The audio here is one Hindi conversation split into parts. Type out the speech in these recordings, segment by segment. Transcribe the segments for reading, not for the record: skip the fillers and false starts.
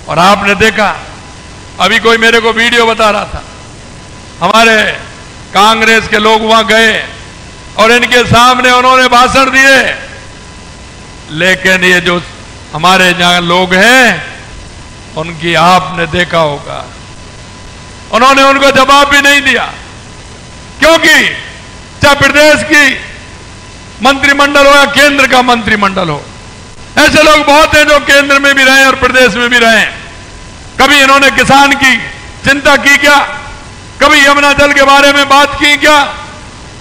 और आपने देखा, अभी कोई मेरे को वीडियो बता रहा था, हमारे कांग्रेस के लोग वहां गए और इनके सामने उन्होंने भाषण दिए, लेकिन ये जो हमारे यहां लोग हैं उनकी आपने देखा होगा, उन्होंने उनको जवाब भी नहीं दिया। क्योंकि चाहे प्रदेश की मंत्रिमंडल हो या केंद्र का मंत्रिमंडल हो, ऐसे लोग बहुत हैं जो केंद्र में भी रहे और प्रदेश में भी रहे। कभी इन्होंने किसान की चिंता की क्या? कभी यमुना जल के बारे में बात की क्या?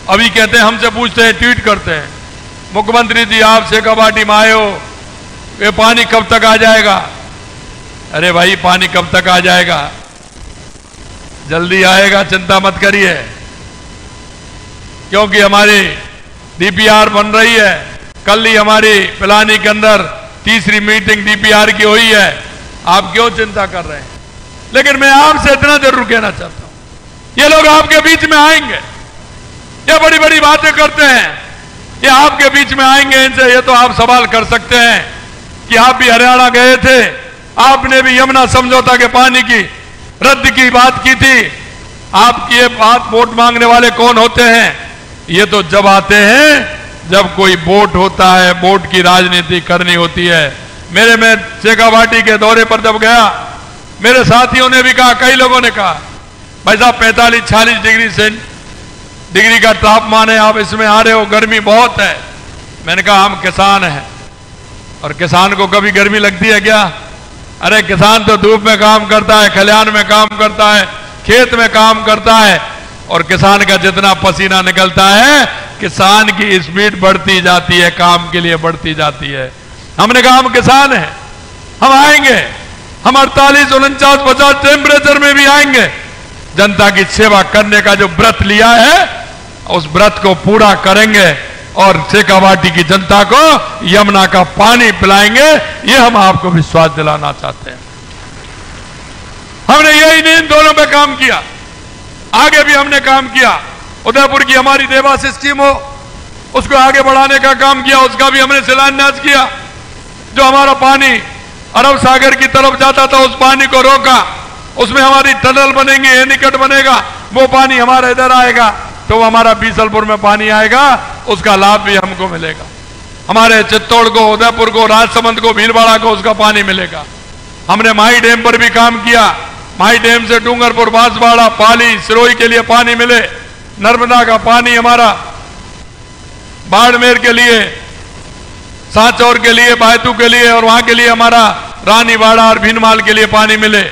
अभी कहते हैं, हमसे पूछते हैं, ट्वीट करते हैं, मुख्यमंत्री जी आप शेखावाटी में आए हो, ये पानी कब तक आ जाएगा? अरे भाई, पानी कब तक आ जाएगा? जल्दी आएगा, चिंता मत करिए, क्योंकि हमारी डीपीआर बन रही है। कल ही हमारी पिलानी के अंदर तीसरी मीटिंग डीपीआर की हुई है। आप क्यों चिंता कर रहे हैं? लेकिन मैं आपसे इतना जरूर कहना चाहता हूं, ये लोग आपके बीच में आएंगे, ये बड़ी बड़ी बातें करते हैं, ये आपके बीच में आएंगे। इनसे ये तो आप सवाल कर सकते हैं कि आप भी हरियाणा गए थे, आपने भी यमुना समझौता के पानी की रद्द की बात की थी। आपकी ये बात वोट मांगने वाले कौन होते हैं? ये तो जब आते हैं जब कोई वोट होता है, वोट की राजनीति करनी होती है। मैं शेखावाटी के दौरे पर जब गया, मेरे साथियों ने भी कहा, कई लोगों ने कहा, भाई साहब 45-46 डिग्री का तापमान है, आप इसमें आ रहे हो, गर्मी बहुत है। मैंने कहा हम किसान हैं, और किसान को कभी गर्मी लगती है क्या? अरे किसान तो धूप में काम करता है, खलिहान में काम करता है, खेत में काम करता है, और किसान का जितना पसीना निकलता है, किसान की स्पीड बढ़ती जाती है, काम के लिए बढ़ती जाती है। हमने कहा हम किसान हैं, हम आएंगे, हम 48, 49, 50 टेम्परेचर में भी आएंगे। जनता की सेवा करने का जो व्रत लिया है, उस व्रत को पूरा करेंगे और शेखावाटी की जनता को यमुना का पानी पिलाएंगे। ये हम आपको विश्वास दिलाना चाहते हैं। हमने यही नहीं इन दोनों पे काम किया, आगे भी हमने काम किया। उदयपुर की हमारी देवास स्कीम हो, उसको आगे बढ़ाने का काम किया, उसका भी हमने शिलान्यास किया। जो हमारा पानी अरब सागर की तरफ जाता था, उस पानी को रोका, उसमें हमारी टनल बनेंगे, एनीकट बनेगा, वो पानी हमारा इधर आएगा, तो हमारा बीसलपुर में पानी आएगा, उसका लाभ भी हमको मिलेगा। हमारे चित्तौड़ को, उदयपुर को, राजसमंद को, भीलवाड़ा को उसका पानी मिलेगा। हमने माही डैम पर भी काम किया, माही डैम से डूंगरपुर, बांसवाड़ा, पाली, सिरोही के लिए पानी मिले। नर्मदा का पानी हमारा बाड़मेर के लिए, सांचौर के लिए, बायतू के लिए, और वहां के लिए हमारा रानीवाड़ा और भीनमाल के लिए पानी मिले।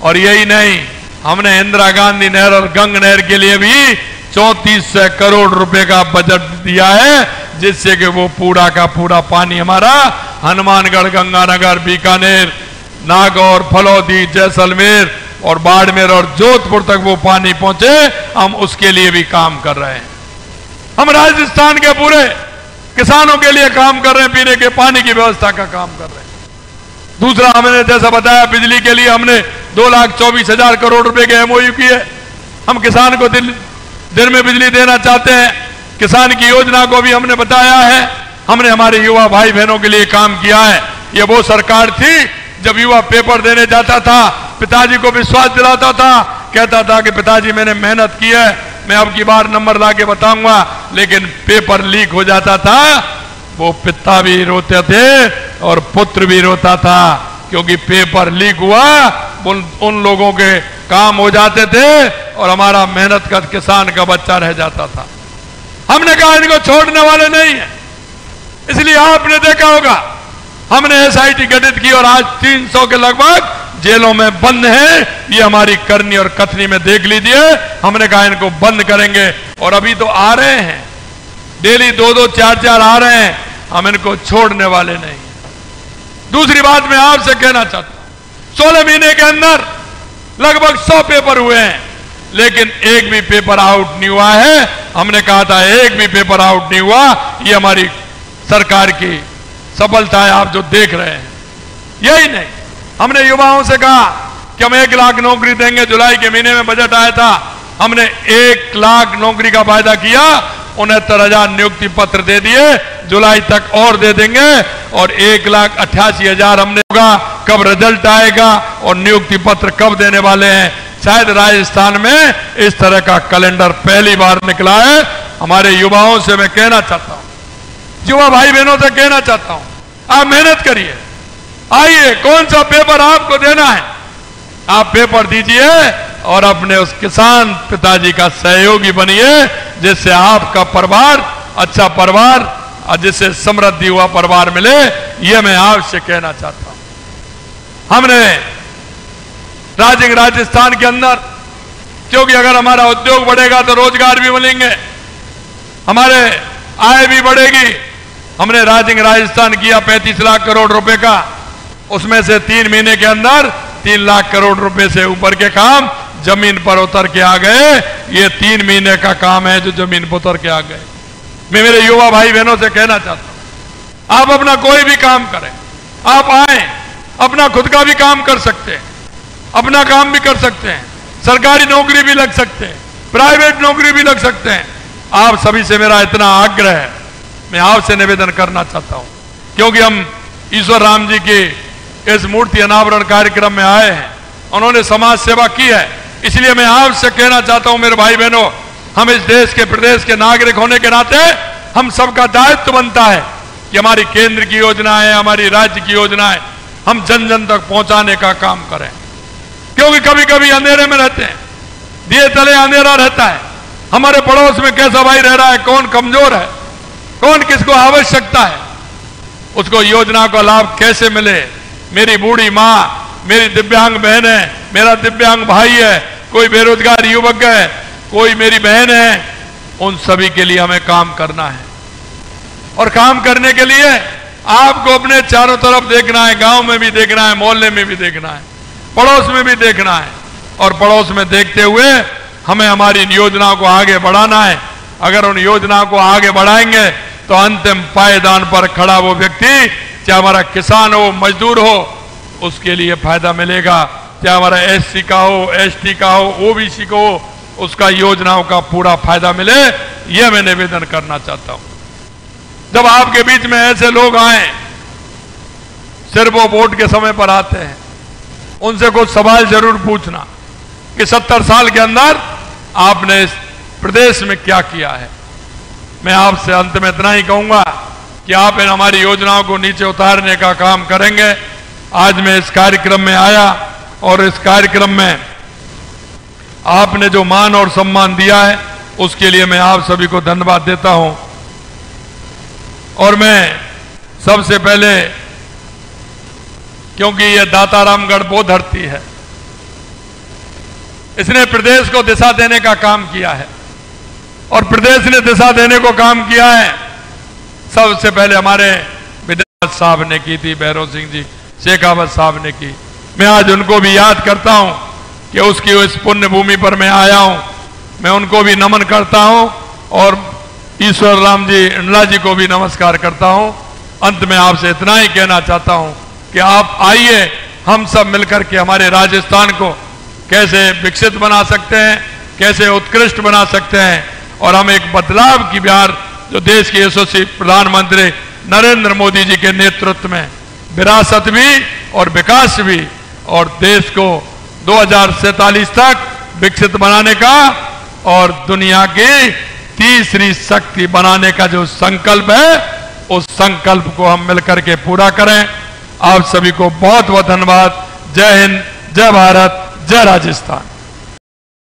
और यही नहीं, हमने इंदिरा गांधी नहर और गंग नहर के लिए भी 3400 करोड़ रुपए का बजट दिया है, जिससे कि वो पूरा का पूरा पानी हमारा हनुमानगढ़, गंगानगर, बीकानेर, नागौर, फलौदी, जैसलमेर और बाड़मेर और जोधपुर तक वो पानी पहुंचे। हम उसके लिए भी काम कर रहे हैं। हम राजस्थान के पूरे किसानों के लिए काम कर रहे हैं, पीने के पानी की व्यवस्था का काम कर रहे हैं। दूसरा, हमने जैसा बताया, बिजली के लिए हमने 2,24,000 करोड़ रुपए के एमओयू किए। हम किसान को दिन में बिजली देना चाहते हैं। किसान की योजना को भी हमने बताया है। हमने हमारे युवा भाई बहनों के लिए काम किया है। ये वो सरकार थी जब युवा पेपर देने जाता था, पिताजी को विश्वास दिलाता था, कहता था कि पिताजी मैंने मेहनत की है, मैं अब की बार नंबर ला के बताऊंगा, लेकिन पेपर लीक हो जाता था, वो पिता भी रोते थे और पुत्र भी रोता था, क्योंकि पेपर लीक हुआ, उन लोगों के काम हो जाते थे और हमारा मेहनत का किसान का बच्चा रह जाता था। हमने कहा इनको छोड़ने वाले नहीं है। इसलिए आपने देखा होगा, हमने एसआईटी गठित की और आज 300 के लगभग जेलों में बंद हैं। ये हमारी करनी और कथनी में देख लीजिए। हमने कहा इनको बंद करेंगे, और अभी तो आ रहे हैं, डेली 2-2, 4-4 आ रहे हैं। हम इनको छोड़ने वाले नहीं। दूसरी बात मैं आपसे कहना चाहता हूं, 16 महीने के अंदर लगभग 100 पेपर हुए हैं, लेकिन एक भी पेपर आउट नहीं हुआ है। हमने कहा था एक भी पेपर आउट नहीं हुआ। ये हमारी सरकार की सफलता है, आप जो देख रहे हैं। यही नहीं, हमने युवाओं से कहा कि हम 1 लाख नौकरी देंगे। जुलाई के महीने में बजट आया था, हमने 1 लाख नौकरी का वायदा किया। 69,000 नियुक्ति पत्र दे दिए, जुलाई तक और दे देंगे, और 1,88,000 हमने होगा। कब रिजल्ट आएगा और नियुक्ति पत्र कब देने वाले हैं? शायद राजस्थान में इस तरह का कैलेंडर पहली बार निकला है। हमारे युवाओं से मैं कहना चाहता हूं, युवा भाई बहनों से कहना चाहता हूं, आप मेहनत करिए, आइए, कौन सा पेपर आपको देना है आप पेपर दीजिए और अपने उस किसान पिताजी का सहयोगी बनिए, जिससे आपका परिवार अच्छा परिवार और जिससे समृद्धि हुआ परिवार मिले। यह मैं आपसे कहना चाहता हूं। हमने राजस्थान के अंदर, क्योंकि अगर हमारा उद्योग बढ़ेगा तो रोजगार भी मिलेंगे, हमारे आय भी बढ़ेगी। हमने राजस्थान किया 35 लाख करोड़ रुपए का, उसमें से 3 महीने के अंदर 3 लाख करोड़ रुपए से ऊपर के काम जमीन पर उतर के आ गए। ये 3 महीने का काम है जो जमीन पर उतर के आ गए। मैं मेरे युवा भाई बहनों से कहना चाहता हूं, आप अपना कोई भी काम करें, आप आए, अपना खुद का भी काम कर सकते हैं, अपना काम भी कर सकते हैं, सरकारी नौकरी भी लग सकते हैं, प्राइवेट नौकरी भी लग सकते हैं। आप सभी से मेरा इतना आग्रह है, मैं आपसे निवेदन करना चाहता हूं, क्योंकि हम ईश्वर राम जी की इस मूर्ति अनावरण कार्यक्रम में आए हैं, उन्होंने समाज सेवा की है, इसलिए मैं आपसे कहना चाहता हूं मेरे भाई बहनों, हम इस देश के प्रदेश के नागरिक होने के नाते हम सबका दायित्व बनता है कि हमारी केंद्र की योजनाएं, हमारी राज्य की योजनाएं हम जन जन तक पहुंचाने का काम करें। क्योंकि कभी कभी अंधेरे में रहते हैं, दिए तले अंधेरा रहता है, हमारे पड़ोस में कैसा भाई रह रहा है, कौन कमजोर है, कौन किसको आवश्यकता है, उसको योजना का लाभ कैसे मिले। मेरी बूढ़ी मां, मेरी दिव्यांग बहन है, मेरा दिव्यांग भाई है, कोई बेरोजगार युवक है, कोई मेरी बहन है, उन सभी के लिए हमें काम करना है। और काम करने के लिए आपको अपने चारों तरफ देखना है, गांव में भी देखना है, मोहल्ले में भी देखना है, पड़ोस में भी देखना है, और पड़ोस में देखते हुए हमें हमारी इन योजनाओं को आगे बढ़ाना है। अगर उन योजनाओं को आगे बढ़ाएंगे तो अंतिम पायदान पर खड़ा वो व्यक्ति, चाहे हमारा किसान हो, मजदूर हो, उसके लिए फायदा मिलेगा, चाहे हमारा एससी का हो, एसटी का हो, ओबीसी को हो, उसका योजनाओं का पूरा फायदा मिले। यह मैं निवेदन करना चाहता हूं। जब आपके बीच में ऐसे लोग आए, सिर्फ वो वोट के समय पर आते हैं, उनसे कुछ सवाल जरूर पूछना कि 70 साल के अंदर आपने इस प्रदेश में क्या किया है। मैं आपसे अंत में इतना ही कहूंगा कि आप इन हमारी योजनाओं को नीचे उतारने का काम करेंगे। आज मैं इस कार्यक्रम में आया और इस कार्यक्रम में आपने जो मान और सम्मान दिया है उसके लिए मैं आप सभी को धन्यवाद देता हूं। और मैं सबसे पहले, क्योंकि यह दातारामगढ़ वो धरती है, इसने प्रदेश को दिशा देने का काम किया है, और प्रदेश ने दिशा देने को काम किया है सबसे पहले हमारे विधायक साहब ने की थी, भैरव सिंह जी शेखावत साहब ने की। मैं आज उनको भी याद करता हूं कि उसकी इस पुण्य भूमि पर मैं आया हूं, मैं उनको भी नमन करता हूं और ईश्वर राम जी इंडला जी को भी नमस्कार करता हूं। अंत में आपसे इतना ही कहना चाहता हूं कि आप आइए, हम सब मिलकर के हमारे राजस्थान को कैसे विकसित बना सकते हैं, कैसे उत्कृष्ट बना सकते हैं, और हम एक बदलाव की बिहार जो देश के यशस्वी प्रधानमंत्री नरेंद्र मोदी जी के नेतृत्व में विरासत भी और विकास भी, और देश को 2047 तक विकसित बनाने का और दुनिया की तीसरी शक्ति बनाने का जो संकल्प है, उस संकल्प को हम मिलकर के पूरा करें। आप सभी को बहुत बहुत धन्यवाद। जय हिंद, जय भारत, जय राजस्थान।